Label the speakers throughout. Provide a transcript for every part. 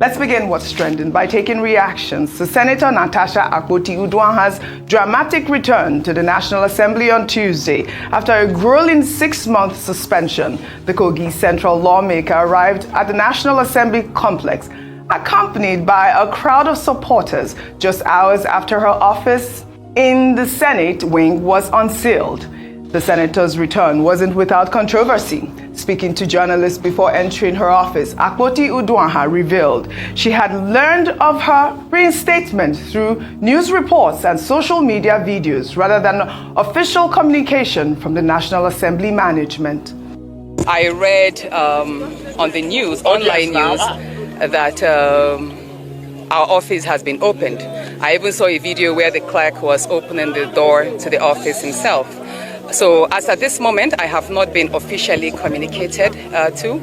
Speaker 1: Let's begin what's trending by taking reactions to Senator Natasha Akpabio's dramatic return to the National Assembly on Tuesday. After a grueling 6-month suspension, the Kogi Central lawmaker arrived at the National Assembly complex, accompanied by a crowd of supporters just hours after her office in the Senate wing was unsealed. The senator's return wasn't without controversy. Speaking to journalists before entering her office, Akpabio revealed she had learned of her reinstatement through news reports and social media videos rather than official communication from the National Assembly management.
Speaker 2: I read on the news, online news, that our office has been opened. I even saw a video where the clerk was opening the door to the office himself. So as at this moment, I have not been officially communicated to,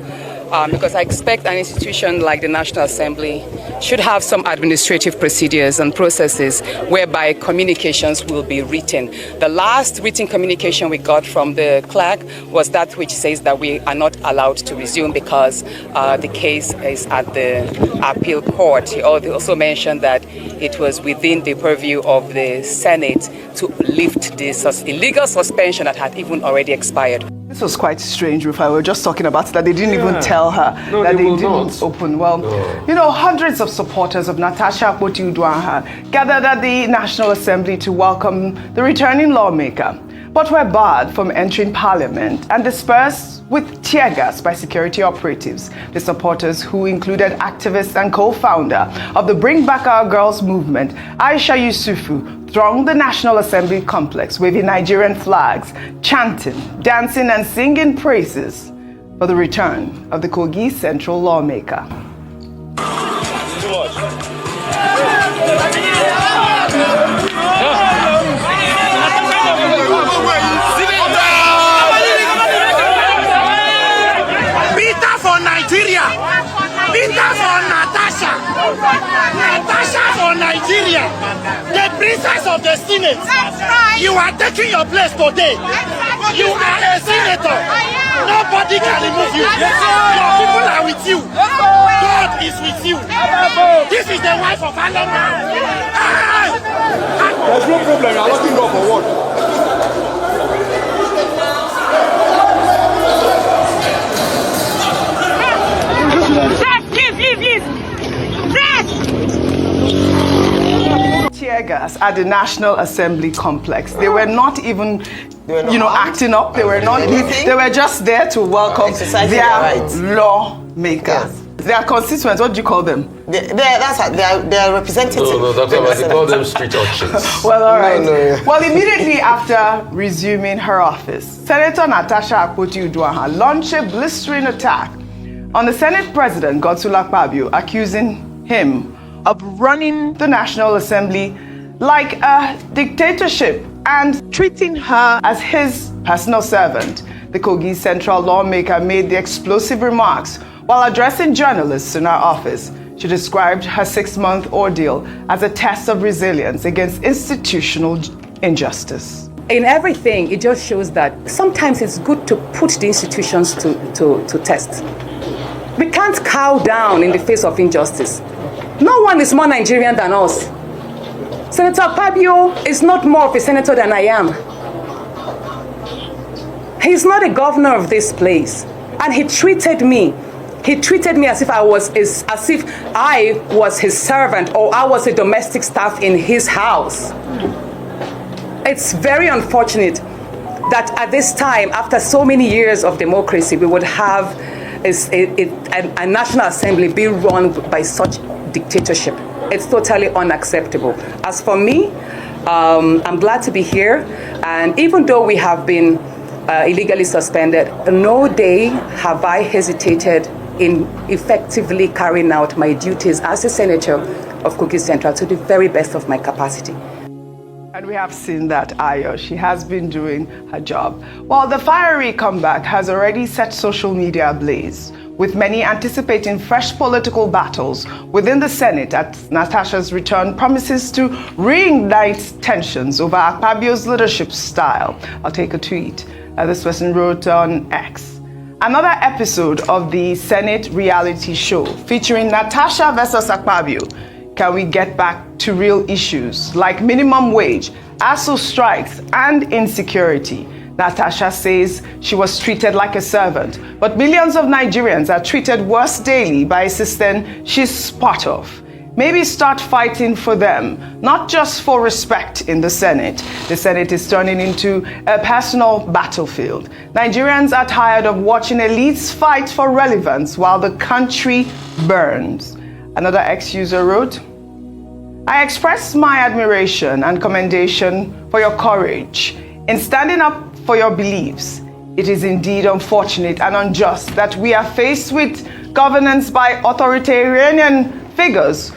Speaker 2: because I expect an institution like the National Assembly should have some administrative procedures and processes whereby communications will be written. The last written communication we got from the clerk was that which says that we are not allowed to resume because the case is at the appeal court. He also mentioned that it was within the purview of the Senate to lift this illegal suspension that had even already expired.
Speaker 1: This was quite strange, Rufai. We were just talking about that. They didn't even tell her that they didn't open. Well, you know, hundreds of supporters of Natasha Akpabio gathered at the National Assembly to welcome the returning lawmaker, but were barred from entering Parliament and dispersed with tear gas by security operatives. The supporters, who included activist and co-founder of the Bring Back Our Girls movement, Aisha Yusufu, thronged the National Assembly complex, waving Nigerian flags, chanting, dancing, and singing praises for the return of the Kogi Central lawmaker.
Speaker 3: Peter for Nigeria! Peter for Natasha! Natasha for Nigeria! The princess of the Senate! You are taking your place today! You are a senator! Nobody can remove you! Your people are with you! God is with you! This is the wife of Allah.
Speaker 4: There's no problem, you're looking up for what?
Speaker 1: Tear gas at the National Assembly complex. They were not even, acting up. They were not. They were just there to welcome their lawmakers. Yes. Their constituents. What do you call them?
Speaker 5: They are representatives.
Speaker 4: No, that's what they call them, street urchins.
Speaker 1: Well, all right. Well, immediately after resuming her office, Senator Natasha Akpabio launched a blistering attack on the Senate President, Akpabio, accusing him of running the National Assembly like a dictatorship and treating her as his personal servant. The Kogi Central lawmaker made the explosive remarks while addressing journalists in her office. She described her 6-month ordeal as a test of resilience against institutional injustice.
Speaker 2: In everything, it just shows that sometimes it's good to put the institutions to test. We can't cow down in the face of injustice. No one is more Nigerian than us. Senator Akpabio is not more of a senator than I am. He's not a governor of this place. And he treated me as if I was his servant or I was a domestic staff in his house. It's very unfortunate that at this time, after so many years of democracy, we would have a National Assembly be run by such dictatorship. It's totally unacceptable. As for me, I'm glad to be here, and even though we have been illegally suspended, no day have I hesitated in effectively carrying out my duties as a senator of Kogi Central to the very best of my capacity.
Speaker 1: And we have seen that Ayo, she has been doing her job. While the fiery comeback has already set social media ablaze, with many anticipating fresh political battles within the Senate as Natasha's return promises to reignite tensions over Akpabio's leadership style. I'll take a tweet. This person wrote on X, Another episode of the Senate reality show featuring Natasha versus Akpabio. Can we get back to real issues like minimum wage, ASU strikes, and insecurity? Natasha says she was treated like a servant, but millions of Nigerians are treated worse daily by a system she's part of. Maybe start fighting for them, not just for respect in the Senate. The Senate is turning into a personal battlefield. Nigerians are tired of watching elites fight for relevance while the country burns. Another ex-user wrote, I express my admiration and commendation for your courage in standing up for your beliefs. It is indeed unfortunate and unjust that we are faced with governance by authoritarian figures,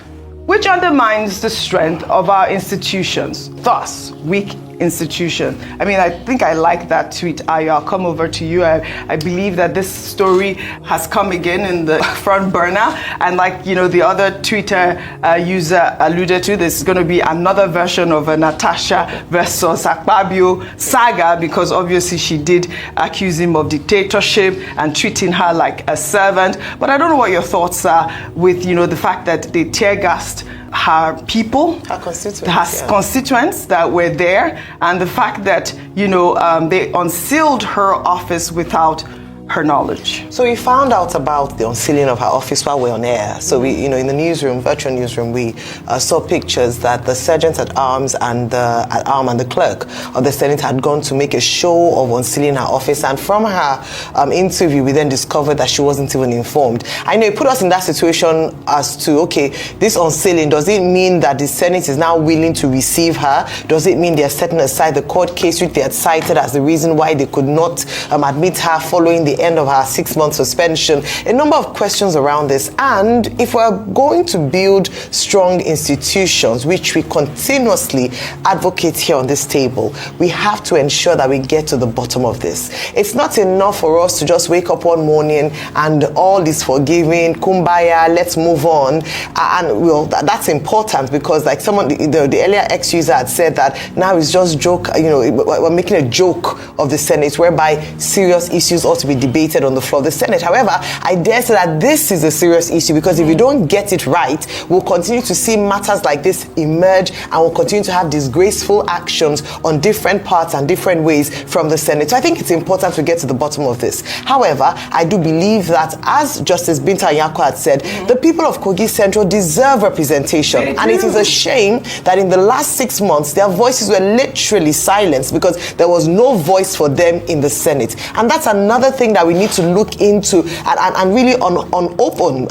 Speaker 1: which undermines the strength of our institutions, thus weak institution. I mean, I think I like that tweet, Ayo. I'll come over to you. I believe that this story has come again in the front burner. And like, the other Twitter user alluded to, there's going to be another version of a Natasha versus Akpabio saga, because obviously she did accuse him of dictatorship and treating her like a servant. But I don't know what your thoughts are with, the fact that they tear-gassed her people, her constituents that were there, and the fact that, they unsealed her office without her knowledge.
Speaker 5: So we found out about the unsealing of her office while we're on air. So we, in the newsroom, virtual newsroom, we saw pictures that the sergeant at arms and the clerk of the Senate had gone to make a show of unsealing her office. And from her interview, we then discovered that she wasn't even informed. I know it put us in that situation as to, okay, this unsealing, does it mean that the Senate is now willing to receive her? Does it mean they're setting aside the court case which they had cited as the reason why they could not admit her following the end of her 6-month suspension? A number of questions around this. And if we're going to build strong institutions, which we continuously advocate here on this table, we have to ensure that we get to the bottom of this. It's not enough for us to just wake up one morning and all is forgiving, kumbaya, let's move on. And that's important, because like the earlier ex-user had said that now it's just joke, we're making a joke of the Senate, whereby serious issues ought to be debated on the floor of the Senate. However, I dare say that this is a serious issue, because if we don't get it right, we'll continue to see matters like this emerge, and we'll continue to have disgraceful actions on different parts and different ways from the Senate. So I think it's important to get to the bottom of this. However, I do believe that, as Justice Binta Nyako had said, the people of Kogi Central deserve representation. And it is a shame that in the last 6 months, their voices were literally silenced because there was no voice for them in the Senate. And that's another thing that we need to look into and really open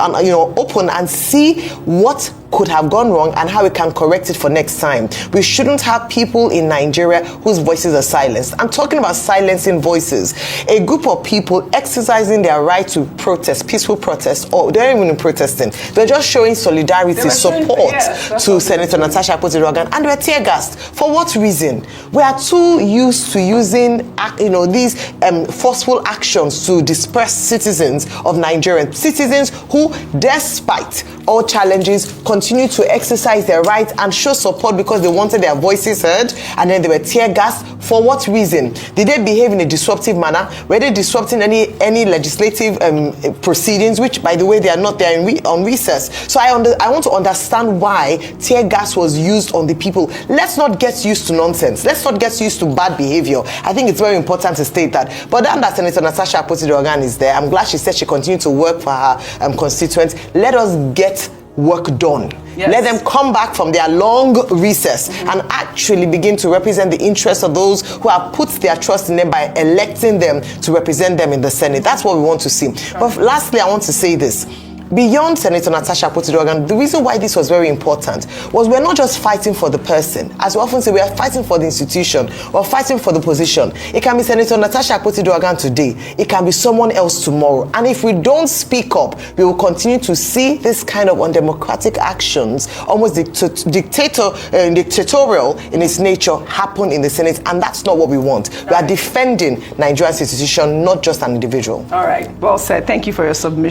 Speaker 5: and see what could have gone wrong and how we can correct it for next time. We shouldn't have people in Nigeria whose voices are silenced. I'm talking about silencing voices. A group of people exercising their right to protest, peaceful protest, or they're even protesting. They're just showing solidarity, support to Senator Natasha Akpoti-Uduaghan, and we're tear-gassed. For what reason? We are too used to using, these forceful actions to disperse citizens of Nigeria, citizens who, despite all challenges, continue to exercise their rights and show support because they wanted their voices heard, and then they were tear-gassed. For what reason? Did they behave in a disruptive manner? Were they disrupting any legislative proceedings, which, by the way, they are not there on recess? So I want to understand why tear gas was used on the people. Let's not get used to nonsense. Let's not get used to bad behavior. I think it's very important to state that. But now that Senator Natasha Akpoti-Uduaghan is there, I'm glad she said she continued to work for her constituents. Let us get work done. Yes. Let them come back from their long recess and actually begin to represent the interests of those who have put their trust in them by electing them to represent them in the Senate. That's what we want to see. But lastly, I want to say this. Beyond Senator Natasha Akpoti-Uduaghan, the reason why this was very important was we're not just fighting for the person. As we often say, we are fighting for the institution or fighting for the position. It can be Senator Natasha Akpoti-Uduaghan today. It can be someone else tomorrow. And if we don't speak up, we will continue to see this kind of undemocratic actions, almost dictatorial in its nature, happen in the Senate. And that's not what we want. We are defending Nigeria's institution, not just an individual.
Speaker 1: All right. Well said. Thank you for your submission.